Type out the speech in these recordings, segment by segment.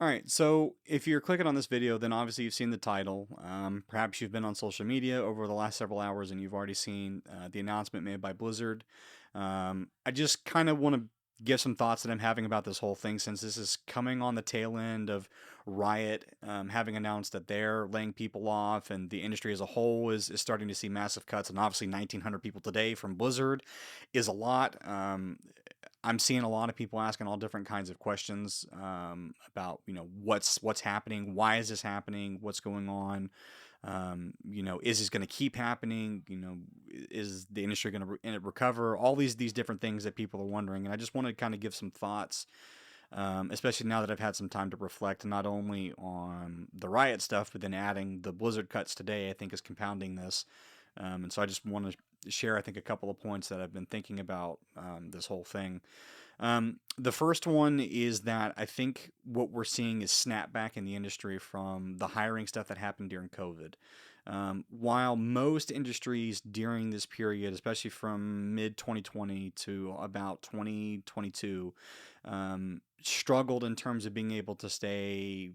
All right, so if you're clicking on this video, then obviously you've seen the title. Perhaps you've been on social media over the last several hours and you've already seen the announcement made by Blizzard. I just kind of want to give some thoughts that I'm having about this whole thing since this is coming on the tail end of Riot having announced that they're laying people off and the industry as a whole is starting to see massive cuts. And obviously, 1,900 people today from Blizzard is a lot. I'm seeing a lot of people asking all different kinds of questions about what's happening, why is this happening, what's going on, is this going to keep happening, is the industry going to recover, all these different things that people are wondering, and I just want to kind of give some thoughts. Especially now that I've had some time to reflect not only on the Riot stuff, but then adding the Blizzard cuts today, I think is compounding this. And so I just want to share, I think, a couple of points that I've been thinking about this whole thing. The first one is that I think what we're seeing is snapback in the industry from the hiring stuff that happened during COVID. While most industries during this period, especially from mid 2020 to about 2022, struggled in terms of being able to stay,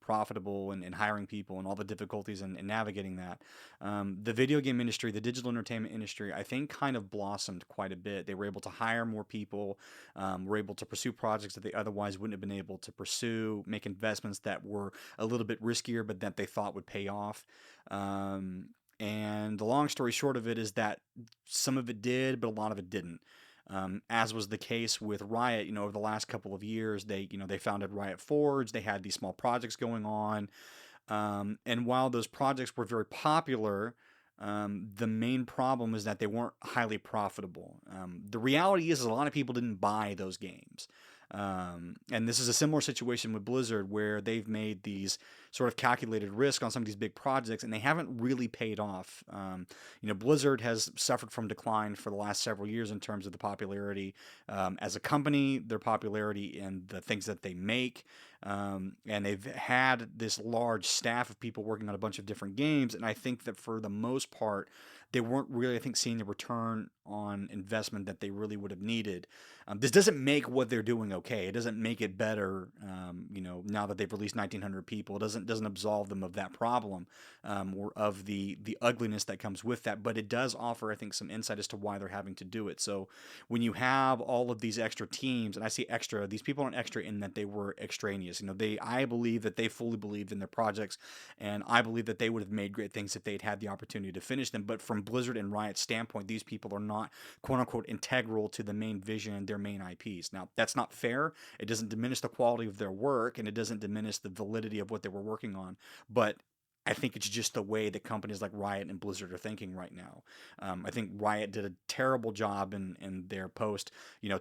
profitable and hiring people and all the difficulties in navigating that. The video game industry, the digital entertainment industry, I think kind of blossomed quite a bit. They were able to hire more people, were able to pursue projects that they otherwise wouldn't have been able to pursue, make investments that were a little bit riskier, but that they thought would pay off. And the long story short of it is that some of it did, but a lot of it didn't. As was the case with Riot, over the last couple of years, they founded Riot Forge. They had these small projects going on, and while those projects were very popular, the main problem is that they weren't highly profitable. The reality is a lot of people didn't buy those games. And this is a similar situation with Blizzard where they've made these sort of calculated risk on some of these big projects and they haven't really paid off. Blizzard has suffered from decline for the last several years in terms of the popularity as a company, their popularity and the things that they make. And they've had this large staff of people working on a bunch of different games. And I think that for the most part, they weren't really, I think, seeing the return on investment that they really would have needed. This doesn't make what they're doing okay. It doesn't make it better. Now that they've released 1,900 people, it doesn't absolve them of that problem or of the ugliness that comes with that. But it does offer, I think, some insight as to why they're having to do it. So when you have all of these extra teams, and I say extra, these people aren't extra in that they were extraneous. I believe that they fully believed in their projects, and I believe that they would have made great things if they'd had the opportunity to finish them. But from Blizzard and Riot's standpoint, these people are not quote unquote integral to the main vision and their main IPs. Now, that's not fair. It doesn't diminish the quality of their work, and it doesn't diminish the validity of what they were working on. But I think it's just the way that companies like Riot and Blizzard are thinking right now. I think Riot did a terrible job in their post,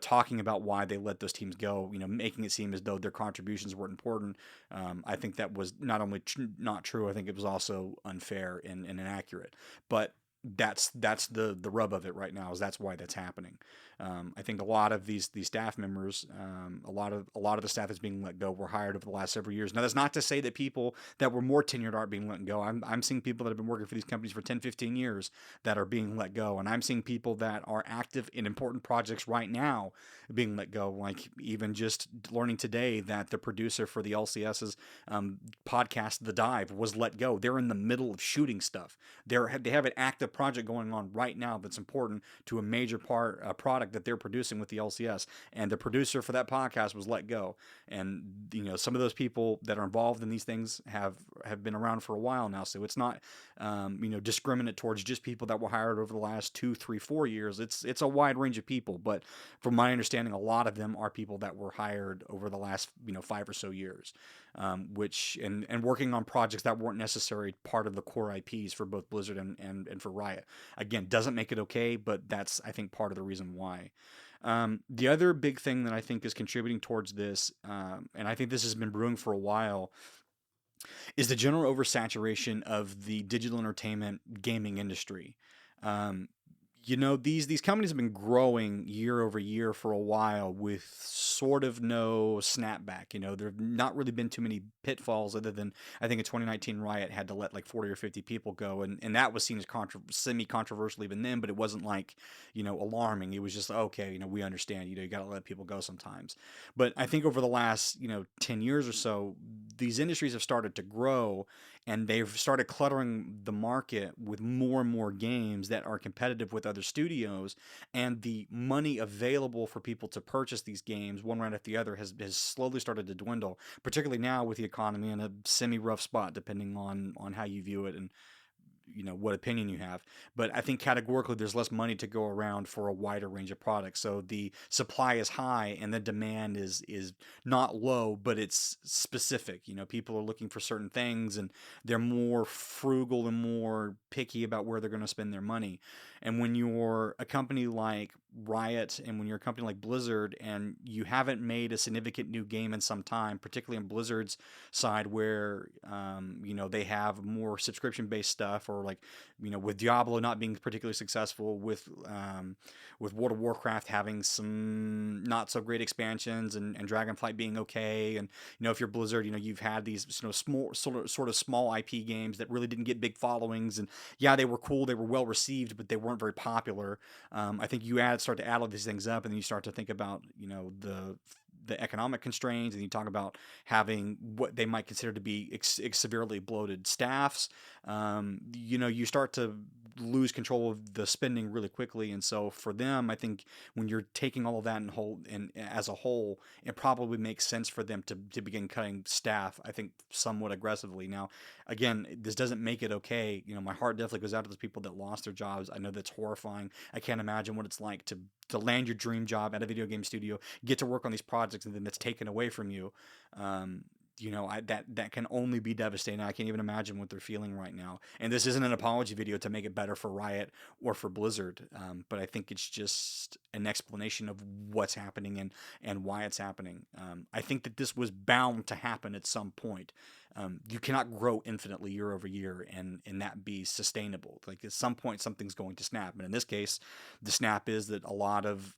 talking about why they let those teams go, making it seem as though their contributions weren't important. I think that was not only not true, I think it was also unfair and inaccurate. But that's the rub of it right now is that's why that's happening. I think a lot of these staff members, a lot of the staff that's being let go were hired over the last several years. Now that's not to say that people that were more tenured aren't being let go. I'm seeing people that have been working for these companies for 10, 15 years that are being let go, and I'm seeing people that are active in important projects right now being let go. Like even just learning today that the producer for the LCS's podcast, The Dive, was let go. They're in the middle of shooting stuff. They have an active project going on right now that's important to a major product that they're producing with the LCS, and the producer for that podcast was let go. And some of those people that are involved in these things have been around for a while now, so it's not discriminate towards just people that were hired over the last 2, 3, 4 years. It's a wide range of people, but from my understanding, a lot of them are people that were hired over the last 5 or so years, which and working on projects that weren't necessarily part of the core IPs for both Blizzard and for Riot. Again, doesn't make it okay, but that's, I think, part of the reason why. The other big thing that I think is contributing towards this, and I think this has been brewing for a while, is the general oversaturation of the digital entertainment gaming industry. Um, These companies have been growing year over year for a while with sort of no snapback. There've not really been too many pitfalls other than I think in 2019 Riot had to let like 40 or 50 people go, and that was seen as semi-controversial even then, but it wasn't like, alarming. It was just okay, we understand, you got to let people go sometimes. But I think over the last, 10 years or so, these industries have started to grow, and they've started cluttering the market with more and more games that are competitive with other studios, and the money available for people to purchase these games one right after the other has slowly started to dwindle, particularly now with the economy in a semi rough spot, depending on how you view it and what opinion you have. But I think categorically there's less money to go around for a wider range of products, so the supply is high and the demand is not low, but it's specific. People are looking for certain things, and they're more frugal and more picky about where they're going to spend their money. And when you're a company like Riot, and when you're a company like Blizzard, and you haven't made a significant new game in some time, particularly on Blizzard's side, where they have more subscription based stuff, or like, with Diablo not being particularly successful, with World of Warcraft having some not so great expansions, and Dragonflight being okay, and if you're Blizzard, you've had these small sort of small IP games that really didn't get big followings, and yeah, they were cool, they were well received, but they weren't very popular. I think you start to add all these things up, and then you start to think about the economic constraints, and you talk about having what they might consider to be severely bloated staffs. You start to lose control of the spending really quickly, and so for them, I think when you're taking all of that and as a whole, it probably makes sense for them to begin cutting staff, I think, somewhat aggressively. Now, again, this doesn't make it okay. My heart definitely goes out to those people that lost their jobs. I know that's horrifying. I can't imagine what it's like to land your dream job at a video game studio, get to work on these projects, and then that's taken away from you. Um, that can only be devastating. I can't even imagine what they're feeling right now. And this isn't an apology video to make it better for Riot or for Blizzard, but I think it's just an explanation of what's happening and why it's happening. I think that this was bound to happen at some point. You cannot grow infinitely year over year and that be sustainable. Like, at some point, something's going to snap. And in this case, the snap is that a lot of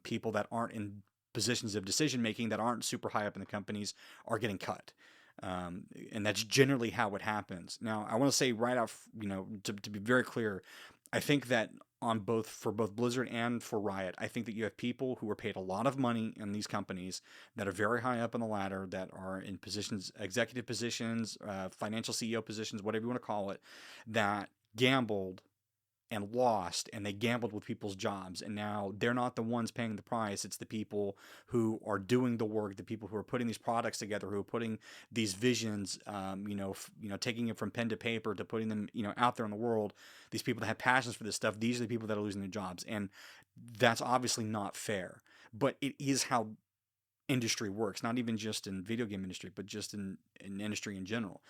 people that aren't in positions of decision making, that aren't super high up in the companies, are getting cut. And that's generally how it happens. Now, I want to say right off, to be very clear, I think that for both Blizzard and for Riot, I think that you have people who are paid a lot of money in these companies that are very high up on the ladder, that are in positions, executive positions, financial CEO positions, whatever you want to call it, that gambled and lost, and they gambled with people's jobs, and now they're not the ones paying the price. It's the people who are doing the work, the people who are putting these products together, who are putting these visions, taking it from pen to paper to putting them, out there in the world. These people that have passions for this stuff, these are the people that are losing their jobs, and that's obviously not fair. But it is how industry works, not even just in video game industry, but just in industry in general.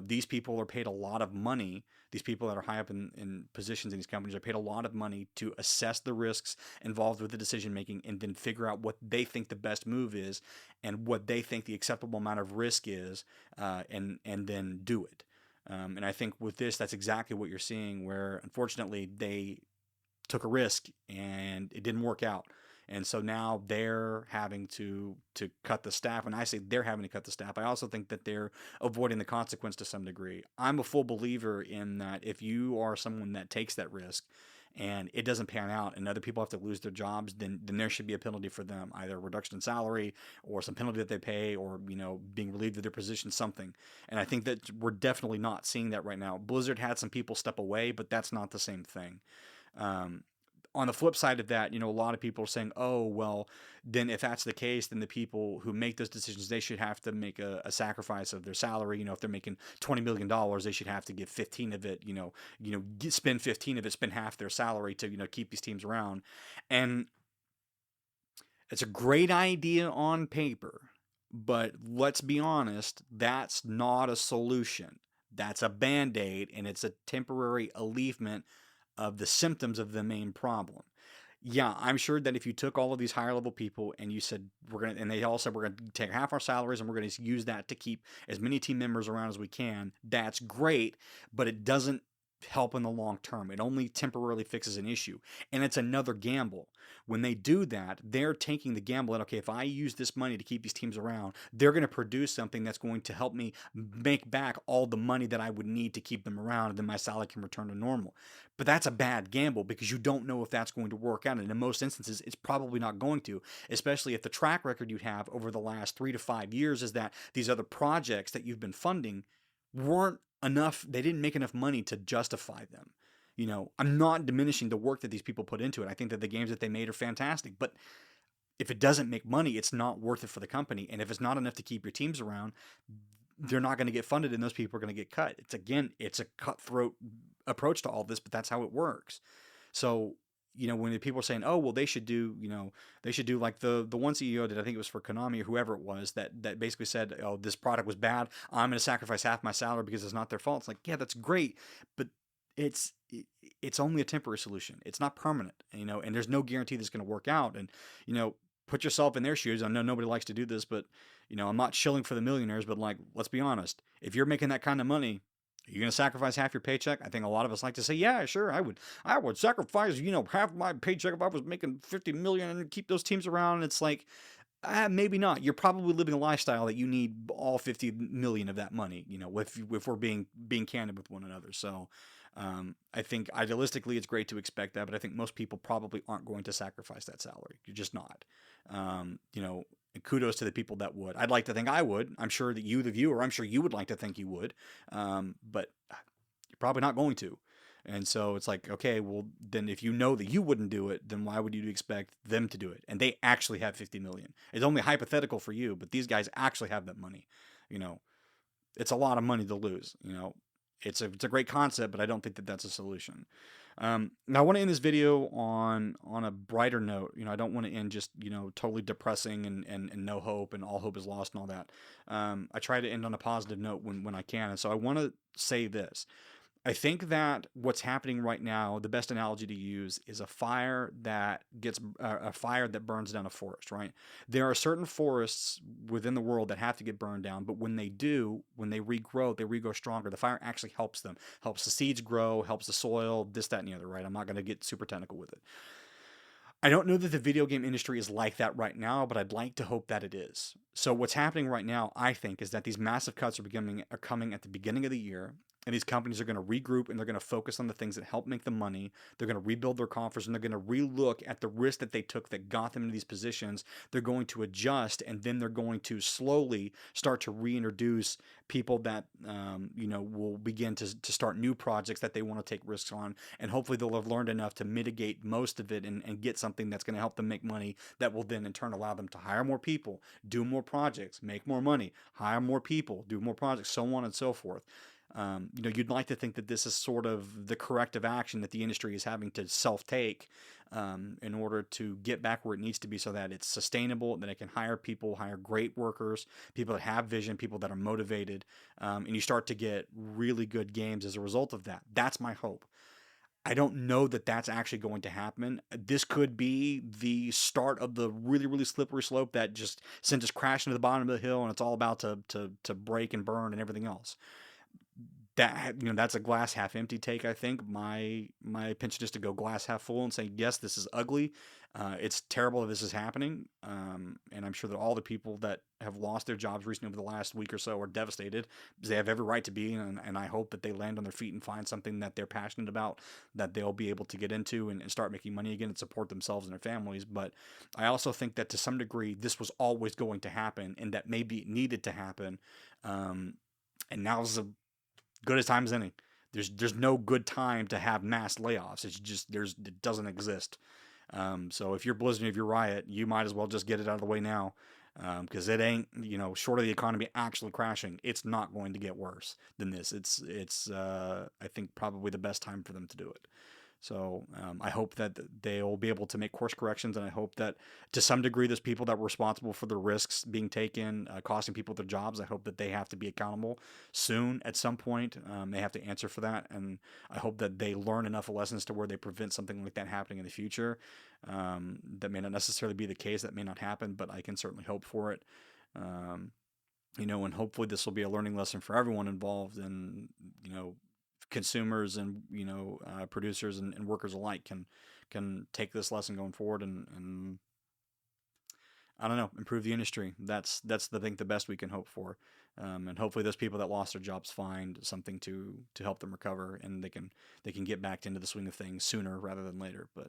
These people are paid a lot of money. These people that are high up in positions in these companies are paid a lot of money to assess the risks involved with the decision making, and then figure out what they think the best move is, and what they think the acceptable amount of risk is, and then do it. And I think with this, that's exactly what you're seeing, where unfortunately they took a risk and it didn't work out. And so now they're having to cut the staff. And I say they're having to cut the staff, I also think that they're avoiding the consequence to some degree. I'm a full believer in that if you are someone that takes that risk and it doesn't pan out and other people have to lose their jobs, then there should be a penalty for them, either a reduction in salary or some penalty that they pay, or being relieved of their position, something. And I think that we're definitely not seeing that right now. Blizzard had some people step away, but that's not the same thing. Um, on the flip side of that, a lot of people are saying, oh, well, then if that's the case, then the people who make those decisions, they should have to make a sacrifice of their salary. If they're making $20 million, they should have to give 15 of it, spend 15 of it, spend half their salary to, keep these teams around. And it's a great idea on paper, but let's be honest, that's not a solution. That's a Band-Aid, and it's a temporary alleviation of the symptoms of the main problem. Yeah, I'm sure that if you took all of these higher level people and you said and they all said we're gonna take half our salaries and we're gonna use that to keep as many team members around as we can, that's great, but it doesn't help in the long term. It only temporarily fixes an issue. And it's another gamble. When they do that, they're taking the gamble that, okay, if I use this money to keep these teams around, they're going to produce something that's going to help me make back all the money that I would need to keep them around, and then my salary can return to normal. But that's a bad gamble because you don't know if that's going to work out. And in most instances, it's probably not going to, especially if the track record you have over the last 3 to 5 years is that these other projects that you've been funding weren't enough, they didn't make enough money to justify them. I'm not diminishing the work that these people put into it. I think that the games that they made are fantastic, but if it doesn't make money, it's not worth it for the company. And if it's not enough to keep your teams around, they're not going to get funded and those people are going to get cut. It's a cutthroat approach to all this, but that's how it works. So, when the people are saying, oh, well, they should do like the one CEO did, I think it was for Konami or whoever it was, that basically said, oh, this product was bad, I'm going to sacrifice half my salary because it's not their fault. It's like, yeah, that's great, but it's only a temporary solution. It's not permanent, and there's no guarantee that's going to work out. And, put yourself in their shoes. I know nobody likes to do this, but, I'm not shilling for the millionaires, but like, let's be honest. If you're making that kind of money, are you going to sacrifice half your paycheck? I think a lot of us like to say, yeah, sure, I would sacrifice, half my paycheck if I was making 50 million and keep those teams around. And it's like, maybe not. You're probably living a lifestyle that you need all 50 million of that money, if we're being candid with one another. So, I think idealistically it's great to expect that, but I think most people probably aren't going to sacrifice that salary. You're just not. Kudos to the people that would. I'd like to think I would. I'm sure that you, the viewer, I'm sure you would like to think you would, but you're probably not going to. And so it's like, okay, well, then if you know that you wouldn't do it, then why would you expect them to do it? And they actually have 50 million. It's only hypothetical for you, but these guys actually have that money. It's a lot of money to lose. It's a great concept, but I don't think that that's a solution. Now I want to end this video on a brighter note. I don't want to end just totally depressing and no hope and all hope is lost and all that. I try to end on a positive note when I can, and so I want to say this. I think that what's happening right now, the best analogy to use is a fire that burns down a forest, right? There are certain forests within the world that have to get burned down, but when they do, when they regrow stronger. The fire actually helps them, helps the seeds grow, helps the soil, this, that, and the other, right? I'm not going to get super technical with it. I don't know that the video game industry is like that right now, but I'd like to hope that it is. So what's happening right now, I think, is that these massive cuts are coming at the beginning of the year, and these companies are going to regroup and they're going to focus on the things that help make them money. They're going to rebuild their coffers and they're going to relook at the risk that they took that got them into these positions. They're going to adjust, and then they're going to slowly start to reintroduce people that will begin to start new projects that they want to take risks on, and hopefully they'll have learned enough to mitigate most of it and get something that's going to help them make money that will then in turn allow them to hire more people, do more projects, make more money, hire more people, do more projects, so on and so forth. You'd like to think that this is sort of the corrective action that the industry is having to self-take in order to get back where it needs to be so that it's sustainable, that it can hire people, hire great workers, people that have vision, people that are motivated, and you start to get really good games as a result of that. That's my hope. I don't know that that's actually going to happen. This could be the start of the really, really slippery slope that just sent us crashing to the bottom of the hill, and it's all about to break and burn and everything else. That's a glass half empty take. I think my pinch is to go glass half full and say, yes, this is ugly. It's terrible that this is happening, and I'm sure that all the people that have lost their jobs recently over the last week or so are devastated, because they have every right to be, and I hope that they land on their feet and find something that they're passionate about, that they'll be able to get into and start making money again and support themselves and their families. But I also think that to some degree this was always going to happen, and that maybe it needed to happen, and now's a good as time as any. There's no good time to have mass layoffs. It's just it doesn't exist. So if you're Blizzard, if you're Riot, you might as well just get it out of the way now, because it ain't, short of the economy actually crashing, it's not going to get worse than this. It's I think probably the best time for them to do it. So I hope that they'll be able to make course corrections, and I hope that to some degree those people that were responsible for the risks being taken, costing people their jobs, I hope that they have to be accountable soon at some point. They have to answer for that, and I hope that they learn enough lessons to where they prevent something like that happening in the future. That may not necessarily be the case, that may not happen, but I can certainly hope for it. And hopefully this will be a learning lesson for everyone involved, and consumers and producers and workers alike can take this lesson going forward and I don't know, improve the industry. That's the best we can hope for, and hopefully those people that lost their jobs find something to help them recover, and they can get back into the swing of things sooner rather than later. But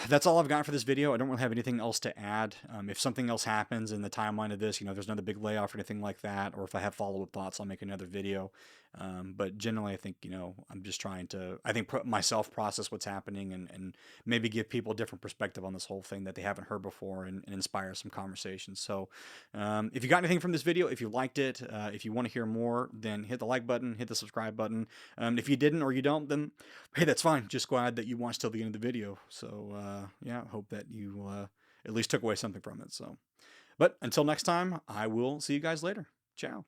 that's all I've got for this video. I don't really have anything else to add. If something else happens in the timeline of this, there's another big layoff or anything like that, or if I have follow-up thoughts, I'll make another video. But generally, I think, I'm just trying to, I think, myself process what's happening and maybe give people a different perspective on this whole thing that they haven't heard before and inspire some conversations. So if you got anything from this video, if you liked it, if you want to hear more, then hit the like button, hit the subscribe button. If you didn't or you don't, then hey, that's fine. Just glad that you watched till the end of the video. So yeah, hope that you at least took away something from it. So, but until next time, I will see you guys later. Ciao.